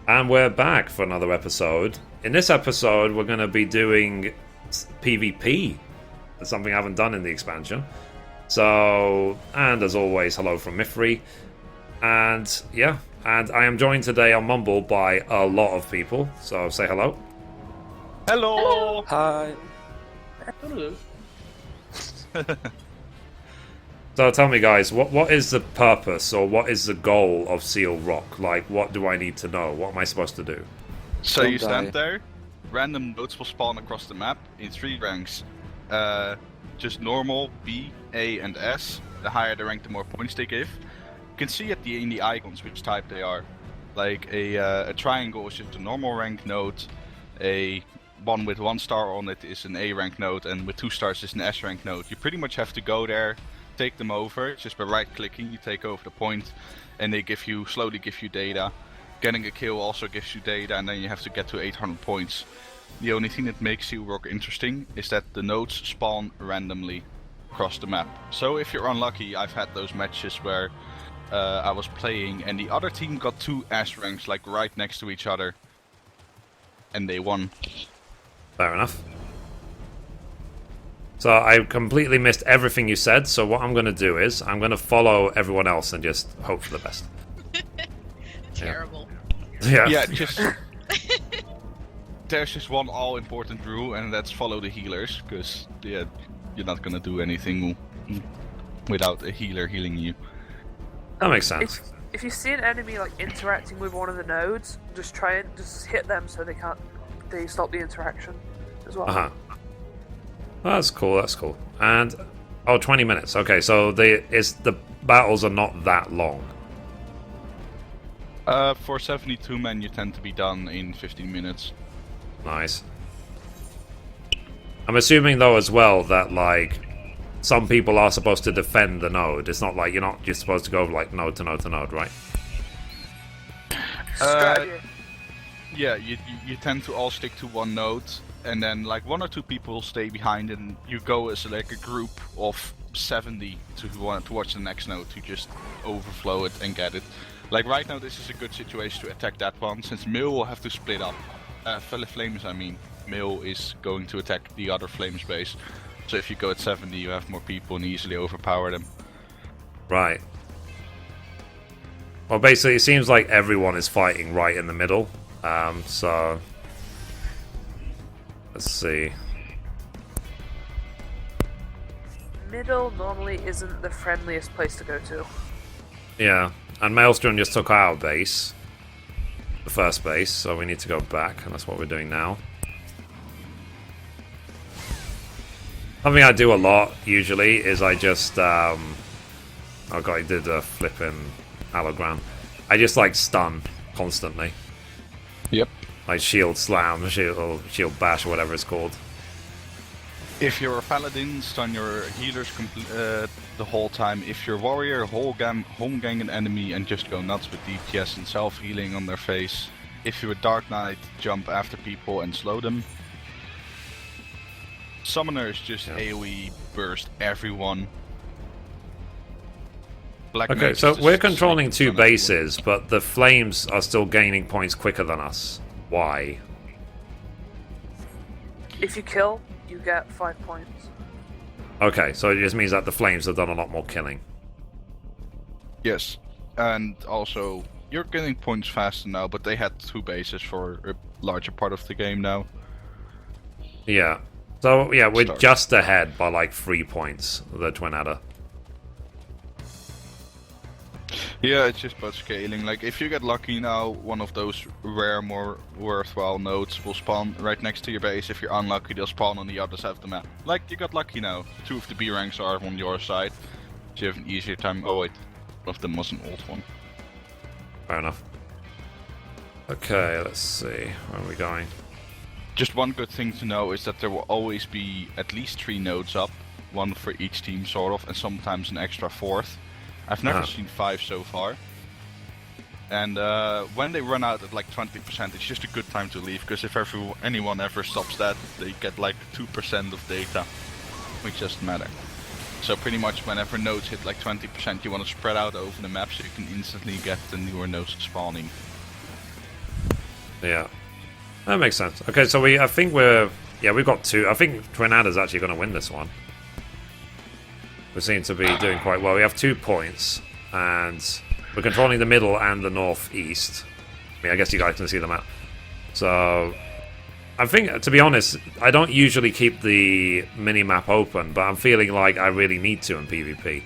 And we're back for another episode. In this episode, we're going to be doing PvP. That's something I haven't done in the expansion. So, and as always, hello from Mithrie. And yeah, and I am joined today on Mumble by a lot of people. So say hello. Hello! Hi. Hello. So tell me, guys, what is the purpose or what is the goal of Seal Rock? Like, what do I need to know? What am I supposed to do? So Don't you stand die. there, random nodes will spawn across the map in 3 ranks. Just normal, B, A, and S. The higher the rank, the more points they give. You can see in the icons which type they are. Like a triangle is just a normal rank node. A one with 1 star on it is an A rank node, and with 2 stars is an S rank node. You pretty much have to go there, take them over. Just by right clicking you take over the point, and they slowly give you data. Getting a kill also gives you data, and then you have to get to 800 points. The only thing that makes Seal Rock interesting is that the nodes spawn randomly across the map. So if you're unlucky, I've had those matches where I was playing and the other team got 2 S ranks like right next to each other, and they won. Fair enough. So I completely missed everything you said, so what I'm going to do is I'm going to follow everyone else and just hope for the best. Terrible. Yeah. Just there's just one all-important rule, and that's follow the healers, because you're not gonna do anything without a healer healing you. That makes sense. If you see an enemy like interacting with one of the nodes, just try and just hit them so they stop the interaction as well. Uh-huh. That's cool, that's cool. And 20 minutes. Okay, so the battles are not that long. For 72 men, you tend to be done in 15 minutes. Nice. I'm assuming though as well that like some people are supposed to defend the node. It's not like you're not just supposed to go like node to node to node, right? Strategy. Yeah, you tend to all stick to one node, and then like 1 or 2 people stay behind, and you go as like a group of 70 to watch the next node to just overflow it and get it. Like right now, this is a good situation to attack that one, since Mil will have to split up. Flames, I mean. Mil is going to attack the other Flames base. So if you go at 70, you have more people and easily overpower them. Right. Well, basically, it seems like everyone is fighting right in the middle. So let's see. Middle normally isn't the friendliest place to go to. Yeah, and Maelstrom just took our base, the first base, so we need to go back, and that's what we're doing now. Something I do a lot, usually, is I just, oh god, I did a flipping allogram. I just, like, stun constantly. Yep. Like shield slam, shield bash, or whatever it's called. If you're a paladin, stun your healers the whole time. If you're a warrior, home gang an enemy and just go nuts with DPS and self-healing on their face. If you're a dark knight, jump after people and slow them. Summoners just AoE burst everyone. Black Okay, mages so just we're controlling stun 2 everyone. bases, but the Flames are still gaining points quicker than us. Why? If you kill, you get 5 points. Okay, so it just means that the Flames have done a lot more killing. Yes, and also you're getting points faster now, but they had 2 bases for a larger part of the game now. Yeah. So, yeah, we're Start. just ahead by like 3 points, the Twin Adder. Yeah, it's just about scaling. Like, if you get lucky now, one of those rare, more worthwhile nodes will spawn right next to your base. If you're unlucky, they'll spawn on the other side of the map. Like, you got lucky now. 2 of the B ranks are on your side, so you have an easier time. Oh wait, one of them was an old one. Fair enough. Okay, let's see. Where are we going? Just one good thing to know is that there will always be at least 3 nodes up, 1 for each team sort of, and sometimes an extra 4th. I've never seen 5 so far. And when they run out at like 20%, it's just a good time to leave, because if anyone ever stops that, they get like 2% of data, which doesn't matter. So pretty much whenever nodes hit like 20%, you want to spread out over the map so you can instantly get the newer nodes spawning. Yeah, that makes sense. Okay, so we've got 2. I think Twin Adder's actually going to win this one. We seem to be doing quite well. We have 2 points, and we're controlling the middle and the northeast. I mean, I guess you guys can see the map. So, I think, to be honest, I don't usually keep the mini-map open, but I'm feeling like I really need to in PvP.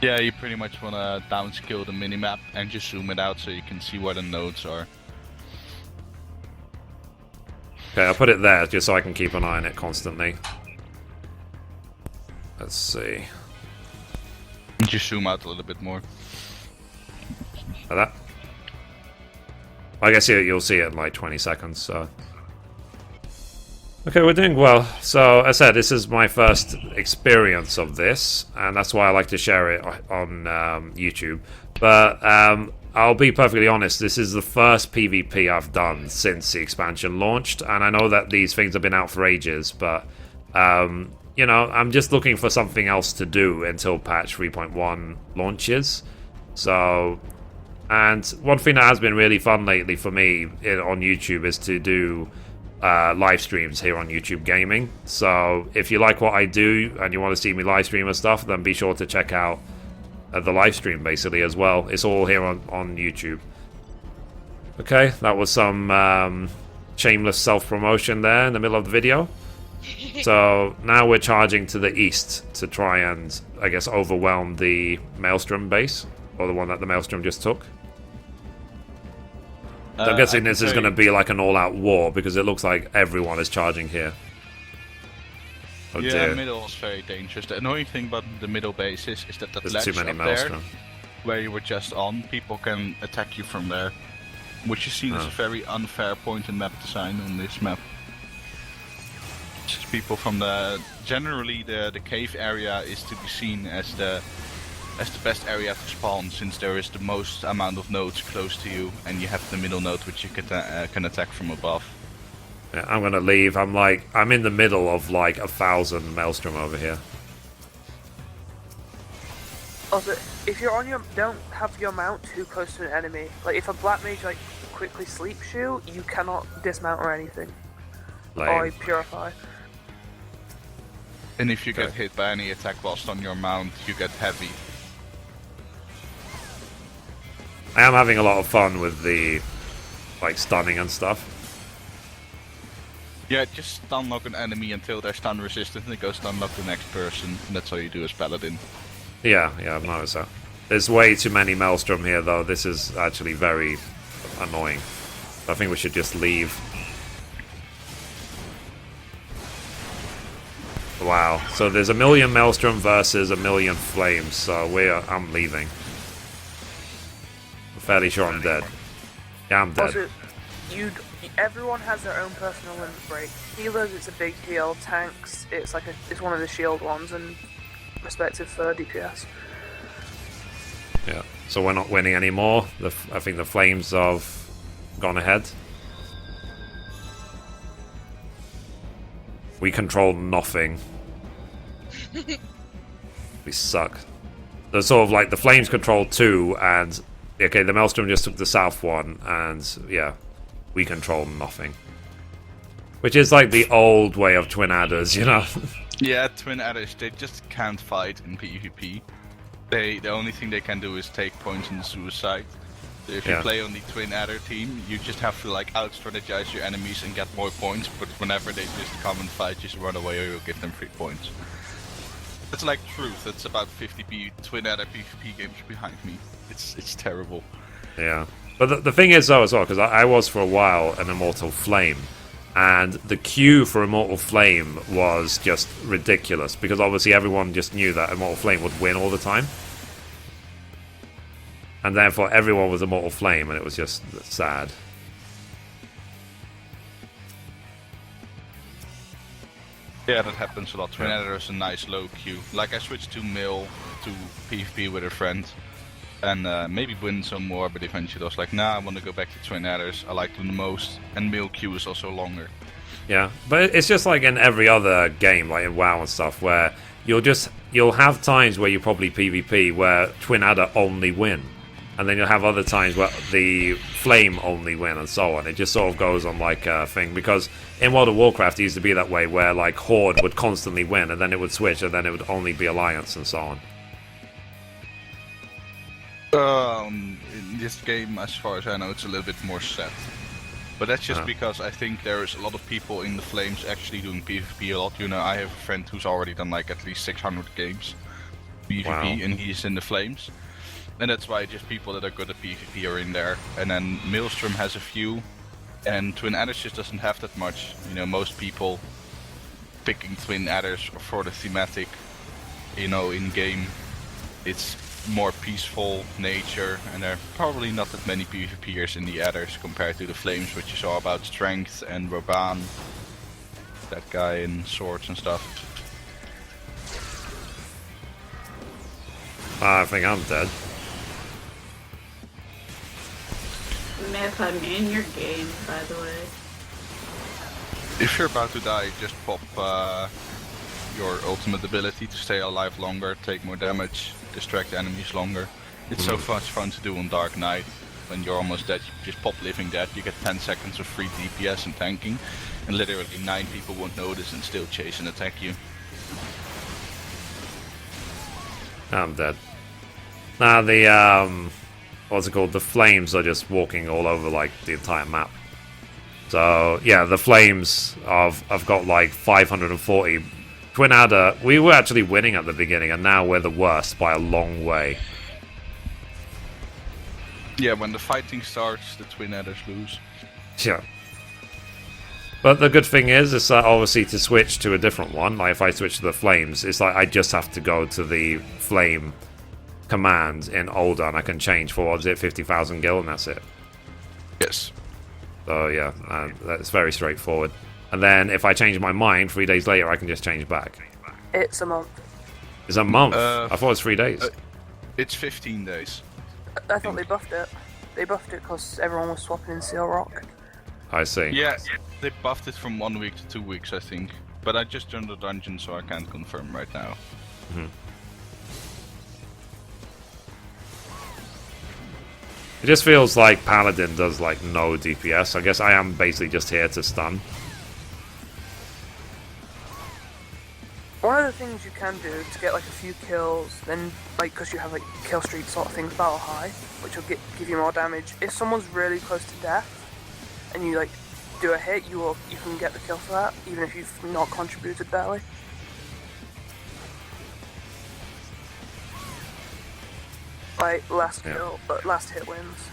Yeah, you pretty much want to downscale the minimap and just zoom it out so you can see where the nodes are. Okay, I'll put it there just so I can keep an eye on it constantly. Let's see. Just zoom out a little bit more. Like that. I guess you'll see it in like 20 seconds, so... Okay, we're doing well. So, as I said, this is my first experience of this, and that's why I like to share it on YouTube. But I'll be perfectly honest, this is the first PvP I've done since the expansion launched, and I know that these things have been out for ages, but, you know, I'm just looking for something else to do until patch 3.1 launches. So, and one thing that has been really fun lately for me on YouTube is to do live streams here on YouTube Gaming. So if you like what I do and you want to see me live stream and stuff, then be sure to check out the live stream basically as well. It's all here on YouTube. Okay, that was some shameless self-promotion there in the middle of the video. So now we're charging to the east to try and, I guess, overwhelm the Maelstrom base, or the one that the Maelstrom just took. So I'm guessing this is going to be like an all-out war, because it looks like everyone is charging here. Oh yeah, dear. middle is very dangerous. The annoying thing about the middle base is that There's ledge too many up there, Maelstrom. where you were just on, people can attack you from there. Which is seen as a very unfair point in map design on this map. Just people from the... Generally, the cave area is to be seen as the best area to spawn, since there is the most amount of nodes close to you, and you have the middle node which you can attack from above. Yeah, I'm gonna leave. I'm in the middle of like 1,000 Maelstrom over here. Also, if you're on your... don't have your mount too close to an enemy. Like, if a black mage, like, quickly sleeps you, you cannot dismount or anything. Or purify. And if you get hit by any attack whilst on your mount, you get heavy. I am having a lot of fun with the like stunning and stuff. Yeah, just stun lock an enemy until they're stun resistant, and it goes stun lock the next person, and that's all you do as Paladin. Yeah, I've noticed that. There's way too many Maelstrom here, though. This is actually very annoying. I think we should just leave. Wow. So there's 1 million Maelstrom versus 1 million Flames. So I'm leaving. I'm fairly sure I'm dead. Yeah, I'm dead. Also, everyone has their own personal limit break. Healers, it's a big heal. Tanks, it's one of the shield ones, and respective for DPS. Yeah. So we're not winning anymore. I think the Flames have gone ahead. We control nothing. We suck. They're sort of like the Flames control 2, and okay, the Maelstrom just took the south one, and yeah, we control nothing. Which is like the old way of Twin Adders, you know? Yeah, Twin Adders, they just can't fight in PvP. The only thing they can do is take points in the suicide. So if you play on the Twin Adder team, you just have to like out-strategize your enemies and get more points, but whenever they just come and fight, just run away or you'll give them 3 points. It's like Truth, it's about 50 Twin Adder PvP games behind me. It's terrible. Yeah. But the thing is though as well, because I was for a while an Immortal Flame, and the queue for Immortal Flame was just ridiculous, because obviously everyone just knew that Immortal Flame would win all the time. And therefore everyone was Immortal Flame, and it was just sad. Yeah, that happens a lot. Twin Adder is a nice low queue. Like I switched to Mill to PvP with a friend, and maybe win some more, but eventually I was like, nah, I want to go back to Twin Adders. I like them the most, and Mill queue is also longer. Yeah, but it's just like in every other game, like in WoW and stuff, where you'll have times where you probably PvP where Twin Adder only win. and then you'll have other times where the flame only win, and so on. It just sort of goes on like a thing, because in World of Warcraft it used to be that way, where like Horde would constantly win, and then it would switch, and then it would only be Alliance, and so on. In this game, as far as I know, it's a little bit more set. But that's just because I think there's a lot of people in the Flames actually doing PvP a lot. You know, I have a friend who's already done like at least 600 games PvP, and he's in the Flames. And that's why just people that are good at PvP are in there. And then Maelstrom has a few, and Twin Adders just doesn't have that much. You know, most people picking Twin Adders for the thematic, you know, in game, it's more peaceful nature, and there are probably not that many PvPers in the Adders compared to the Flames, which is all about strength and Raban, that guy in swords and stuff. I think I'm dead. Myth, I'm in your game, by the way. If you're about to die, just pop your ultimate ability to stay alive longer, take more damage, distract enemies longer. It's so much fun to do on Dark Knight. When you're almost dead, you just pop Living Dead, you get 10 seconds of free DPS and tanking, and literally 9 people won't notice and still chase and attack you. I'm dead. Now the what's it called? The Flames are just walking all over like the entire map. So yeah, the Flames have got like 540. Twin Adder, we were actually winning at the beginning, and now we're the worst by a long way. Yeah, when the fighting starts, the Twin Adders lose. Yeah. But the good thing is obviously to switch to a different one. Like if I switch to the Flames, it's like I just have to go to the Flame command in Ul'dah, and I can change for, what was it, 50,000 gil, and that's it. Yes. So yeah, that's very straightforward. And then if I change my mind 3 days later, I can just change back. It's a month. It's a month? I thought it was 3 days. It's 15 days. I thought they buffed it. They buffed it because everyone was swapping in Seal Rock. I see. Yeah, they buffed it from 1 week to 2 weeks, I think. But I just joined the dungeon, so I can't confirm right now. It just feels like Paladin does like no DPS. I guess I am basically just here to stun. One of the things you can do to get like a few kills, then like because you have like kill streak sort of things, battle high, which will give you more damage. If someone's really close to death, and you like do a hit, you can get the kill for that, even if you've not contributed barely. Like last kill, but last hit wins.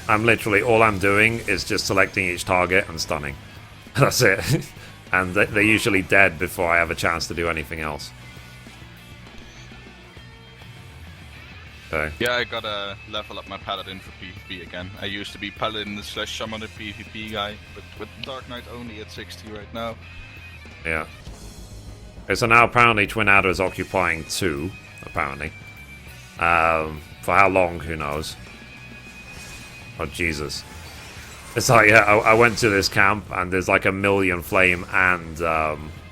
I'm literally, all I'm doing is just selecting each target and stunning. That's it. And they're usually dead before I have a chance to do anything else. Okay. Yeah, I gotta level up my Paladin for PvP again. I used to be Paladin / Summoner PvP guy, but with Dark Knight only at 60 right now. Yeah. Okay, so now apparently Twin Adder is occupying 2, apparently. For how long, who knows? Oh, Jesus. It's like, yeah, I went to this camp, and there's like 1 million Flame and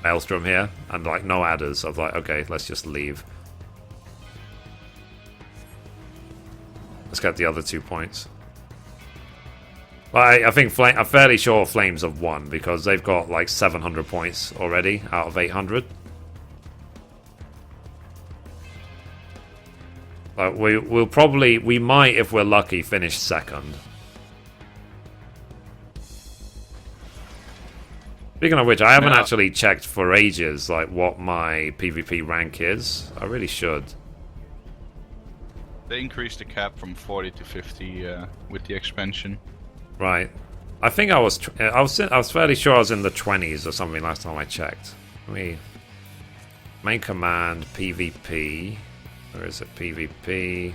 Maelstrom here, and like no adders. I was like, okay, let's just leave. Let's get the other 2 points. Well, I think I'm fairly sure Flames have won, because they've got like 700 points already out of 800. We might, if we're lucky, finish second. Speaking of which, I haven't actually checked for ages, like, what my PvP rank is. I really should. They increased the cap from 40 to 50 with the expansion. Right. I think I was fairly sure I was in the 20s or something last time I checked. Let me... Main command, PvP... Where is it? PvP.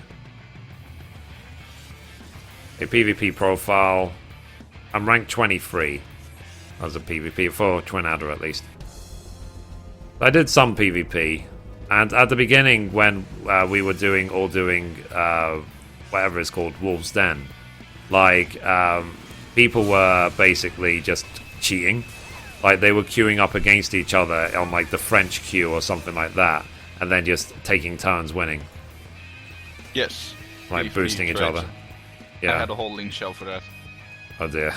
A PvP profile. I'm ranked 23 as a PvP for Twin Adder at least. I did some PvP, and at the beginning when we were doing whatever it's called, Wolves Den, like people were basically just cheating. Like they were queuing up against each other on like the French queue or something like that. And then just taking turns winning. Yes. Like boosting each other. Yeah. I had a whole link shell for that. Oh dear.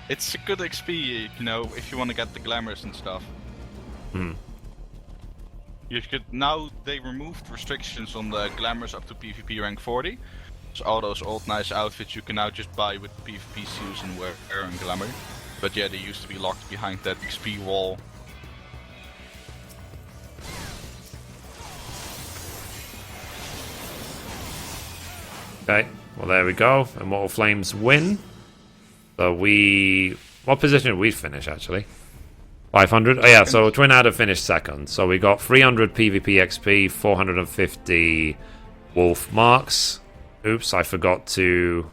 It's a good XP, you know, if you want to get the glamours and stuff. Hmm. You could now they removed restrictions on the glamours up to PvP rank 40. So all those old nice outfits you can now just buy with PvP seals and wear and glamour. But yeah, they used to be locked behind that XP wall. Okay, well there we go. Immortal Flames win. So what position did we finish actually? 500? Oh yeah, so Twin Adder finished second. So we got 300 PvP XP, 450 Wolf marks. Oops, I forgot to...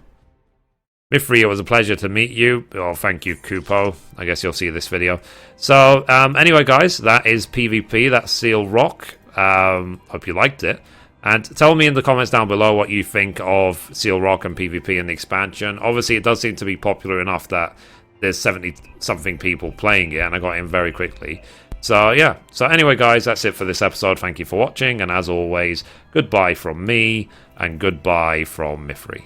Mithrie, it was a pleasure to meet you. Oh, thank you, Kupo. I guess you'll see this video. So, anyway, guys, that is PvP. That's Seal Rock. Hope you liked it. And tell me in the comments down below what you think of Seal Rock and PvP in the expansion. Obviously, it does seem to be popular enough that there's 70-something people playing it, and I got in very quickly. So, yeah. So, anyway, guys, that's it for this episode. Thank you for watching, and as always, goodbye from me, and goodbye from Mithrie.